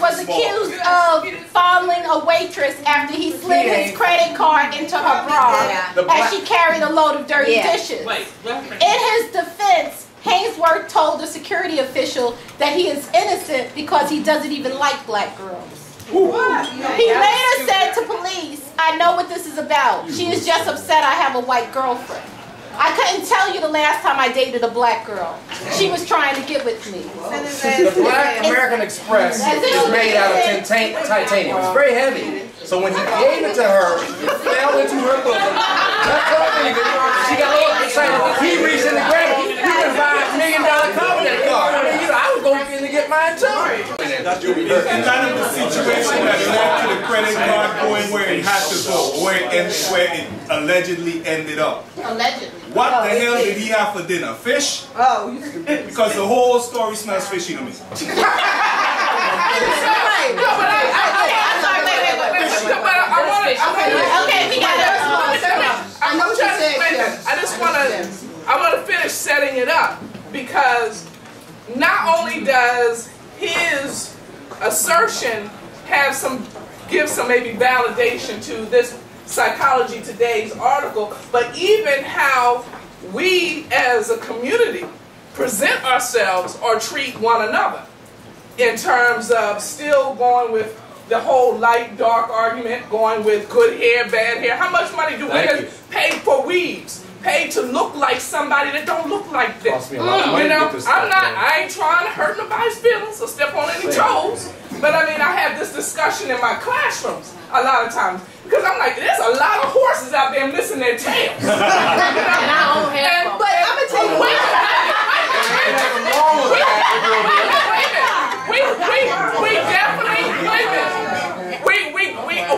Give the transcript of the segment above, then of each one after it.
was accused of fondling a waitress after he slid his credit card into her bra as she carried a load of dirty dishes. In his defense, Hainsworth told the security official that he is innocent because he doesn't even like black girls. He later said to police, "I know what this is about. She is just upset I have a white girlfriend. I couldn't tell you the last time I dated a black girl. She was trying to get with me." The Black American Express is made out of titanium. It's very heavy. So when he gave it to her, it fell into her bosom. She got a little excited. He reached in and grabbed it. He could buy $1 million Covenant card. I mean, I was going in to get mine too. It's kind of the situation that led to the credit card going where it had to go, where it allegedly ended up. Allegedly. What the hell did he have for dinner? Fish? Oh, Because the whole story smells fishy to me. I want to finish setting it up, because not only does his assertion give some maybe validation to this Psychology Today's article, but even how we as a community present ourselves or treat one another in terms of still going with the whole light-dark argument, going with good hair, bad hair. How much money do women pay for weaves? Pay to look like somebody that don't look like them. You know, I ain't trying to hurt nobody's feelings or step on any toes, but I mean, I have this discussion in my classrooms a lot of times, because I'm like, there's a lot of horses out there missing their tails. You know? And I don't have but I'm gonna tell you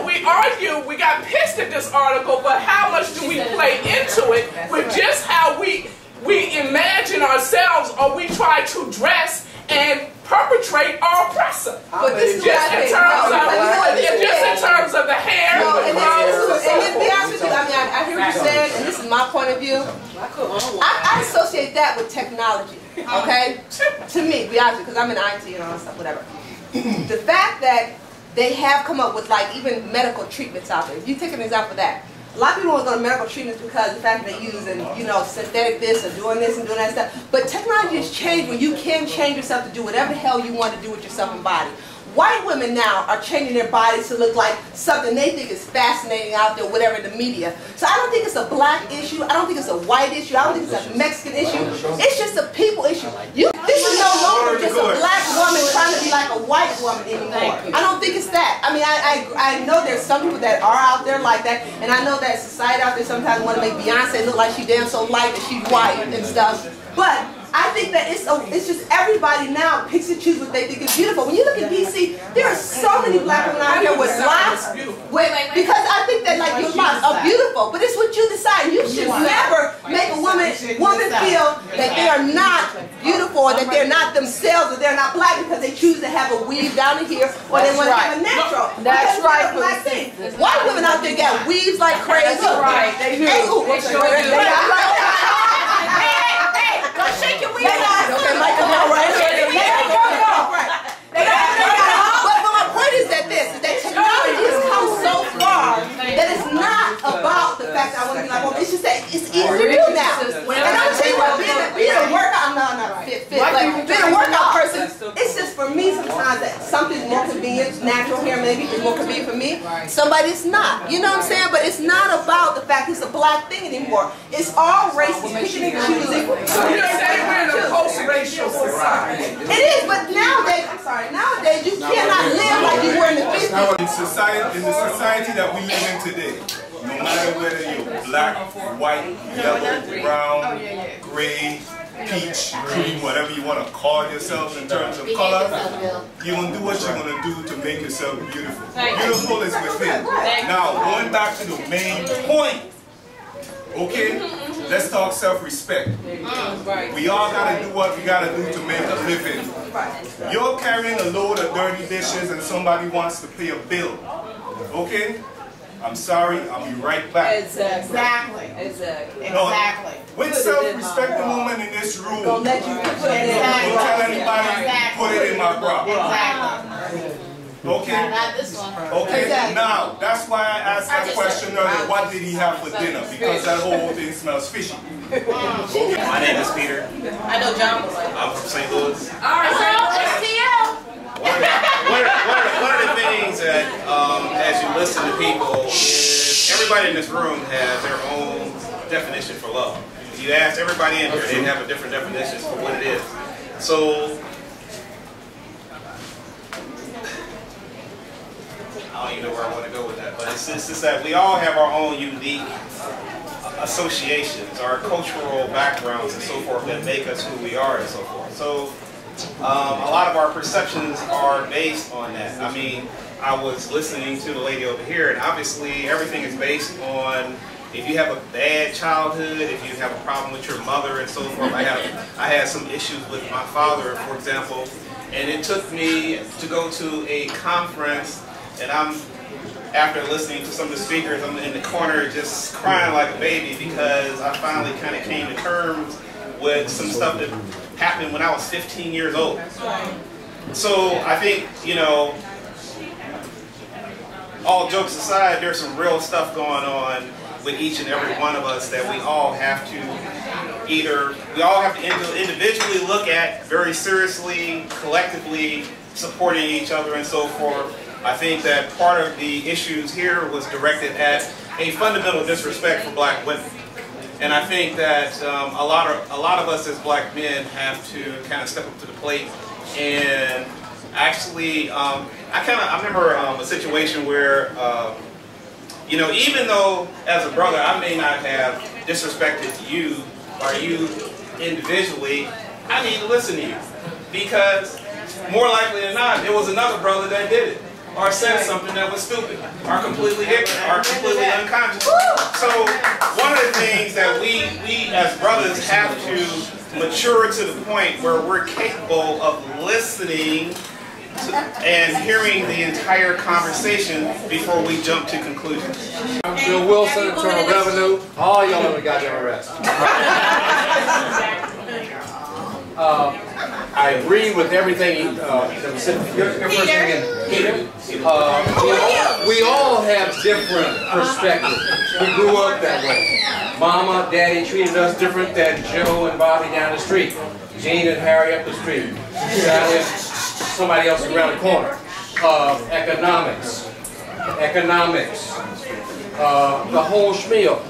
we argue, we got pissed at this article, but how much do we play into it with just how we imagine ourselves, or we try to dress and perpetrate our oppressor. But this is just in terms of the hair, the clothes, and let's be honest with you, I mean, I hear what you said, and this is my point of view. I associate that with technology, okay? To me, be honest, because I'm in IT and all that stuff, whatever. The fact that they have come up with, like, even medical treatments out there. If you take an example of that, a lot of people don't go to medical treatments because of the fact that they use, you know, synthetic this or doing this and doing that stuff. But technology has changed where you can change yourself to do whatever the hell you want to do with yourself and body. White women now are changing their bodies to look like something they think is fascinating out there, whatever, in the media. So I don't think it's a black issue. I don't think it's a white issue. I don't think it's a Mexican issue. It's just a people issue. This is no longer just a black woman trying to be like a white woman anymore. I don't think it's that. I mean, I know there's some people that are out there like that, and I know that society out there sometimes want to make Beyonce look like she damn so light and she's white and stuff. But I think that it's just everybody now picks and chooses what they think is beautiful. When you look at DC, there are so many black women out here with locks. Because I think that, like, your locks are beautiful, but it's what you decide. You should never make a woman feel that they are not beautiful, or that they're not themselves, or they're not black because they choose to have a weave down in here, or they want to have a natural. That's right. Black thing. White women out there got weaves like crazy. Right. They do. Don't shake your weave. Okay, Michael, all right. But my point is that technology has come so far that it's not about the fact that I want to be like, well, it's just that it's easy to do now. And I'll tell you what, being a workout, not fit, like being a workout person, it's just for me sometimes that something's more convenient, natural hair maybe is more convenient for me. Somebody's not. You know what I'm saying? But it's not about the fact it's a black thing anymore. It's all races picking and choosing. we're in a post-racial society. It is, but nowadays you cannot live like you were in the 50s. In the society that we live in today, no matter whether you're black, white, yellow, brown, gray, peach, cream, whatever you want to call yourself in terms of color, you're going to do what you're going to do to make yourself beautiful. Beautiful is within. Now, going back to the main point, okay, let's talk self-respect. We all got to do what we got to do to make a living. You're carrying a load of dirty dishes and somebody wants to pay a bill. Okay? I'm sorry, I'll be right back. Exactly. No, with self-respecting woman in this room, don't tell anybody put it in my bra. Okay? Not this one. Okay, now, that's why I asked that question earlier, what did he have for dinner? Because that whole thing smells fishy. Okay. My name is Peter. I know John was like. I'm from St. Louis. All right, One of the things that, as you listen to people, is everybody in this room has their own definition for love. If you ask everybody in here, they have a different definition for what it is. So, I don't even know where I want to go with that, but it's just that we all have our own unique associations, our cultural backgrounds and so forth that make us who we are and so forth. So a lot of our perceptions are based on that. I mean, I was listening to the lady over here, and obviously everything is based on if you have a bad childhood, if you have a problem with your mother and so forth. I had some issues with my father, for example, and it took me to go to a conference, and after listening to some of the speakers, I'm in the corner just crying like a baby because I finally kind of came to terms with some stuff that happened when I was 15 years old. So I think, you know, all jokes aside, there's some real stuff going on with each and every one of us that we all have to individually look at very seriously, collectively supporting each other and so forth. I think that part of the issues here was directed at a fundamental disrespect for black women. And I think that a lot of us as black men have to kind of step up to the plate. And actually, I remember a situation where, you know, even though as a brother I may not have disrespected you or you individually, I need to listen to you. Because more likely than not, there was another brother that did it, or said something that was stupid, or completely ignorant, or completely unconscious. So one of the things that we as brothers have to mature to the point where we're capable of listening and hearing the entire conversation before we jump to conclusions. Bill Wilson, Internal Revenue, all y'all know we got them arrested. I agree with everything that was said. Your first name again, Peter. We all have different perspectives. We grew up that way. Mama, Daddy treated us different than Joe and Bobby down the street. Gene and Harry up the street. Sally and somebody else around the corner. Economics. The whole schmeal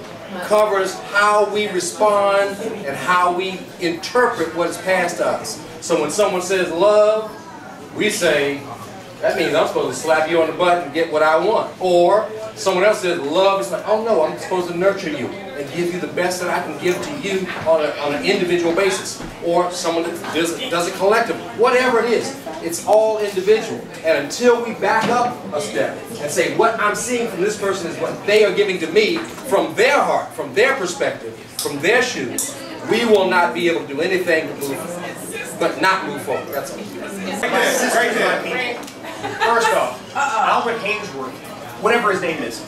covers how we respond and how we interpret what is passed to us. So when someone says love, we say, that means I'm supposed to slap you on the butt and get what I want. Or someone else says love, it's like, oh no, I'm supposed to nurture you and give you the best that I can give to you on an individual basis. Or someone that does it collectively. Whatever it is, it's all individual. And until we back up a step and say what I'm seeing from this person is what they are giving to me from their heart, from their perspective, from their shoes, we will not be able to do anything to move forward, but not move forward. That's all. Right there. First off, Albert Hainsworth, whatever his name is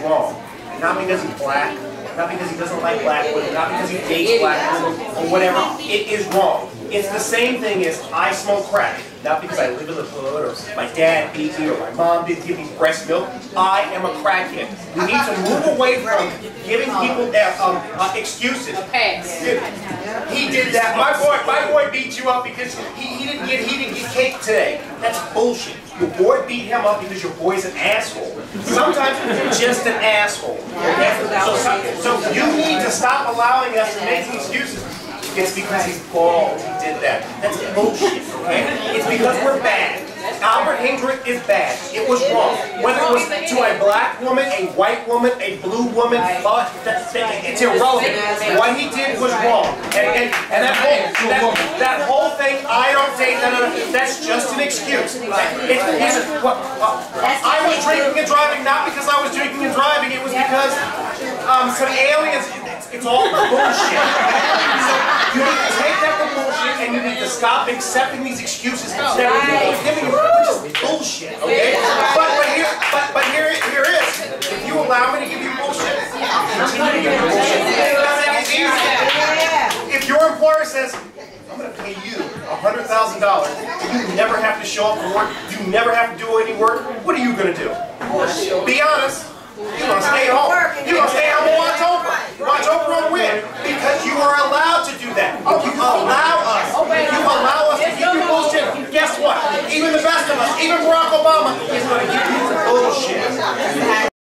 wrong. Not because he's black, not because he doesn't like black women, not because he dates black women, or whatever. It is wrong. It's the same thing as I smoke crack. Not because I live in the hood, or my dad beat me, or my mom didn't give me breast milk. I am a crackhead. We need to move away from giving people excuses. He did that. My boy beat you up because he didn't get cake today. That's bullshit. Your boy beat him up because your boy's an asshole. Sometimes you're just an asshole. Okay? So you need to stop allowing us to make excuses. It's because he's bald. He did that. That's bullshit. Okay? It's because we're bad. Albert Hainsworth is bad. It was wrong. Whether it was to a black woman, a white woman, a blue woman, it's irrelevant. What he did was wrong. And that whole thing, I don't take that. That's just an excuse. I was drinking and driving not because I was drinking and driving. It was because some aliens. It's all bullshit. So you need to take that for bullshit and you need to stop accepting these excuses that we're giving you. Which is bullshit, okay? But here is. If you allow me to give you bullshit, I'll continue to give you bullshit. If your employer says, I'm going to pay you $100,000 You never have to show up for work. You never have to do any work. What are you going to do? Be honest. You're going to stay home. You're going to stay home and watch Oprah. Watch Oprah win. Because you are allowed to do that. You allow us. You allow us to give you bullshit. Guess what? Even the best of us, even Barack Obama, is going to give you bullshit.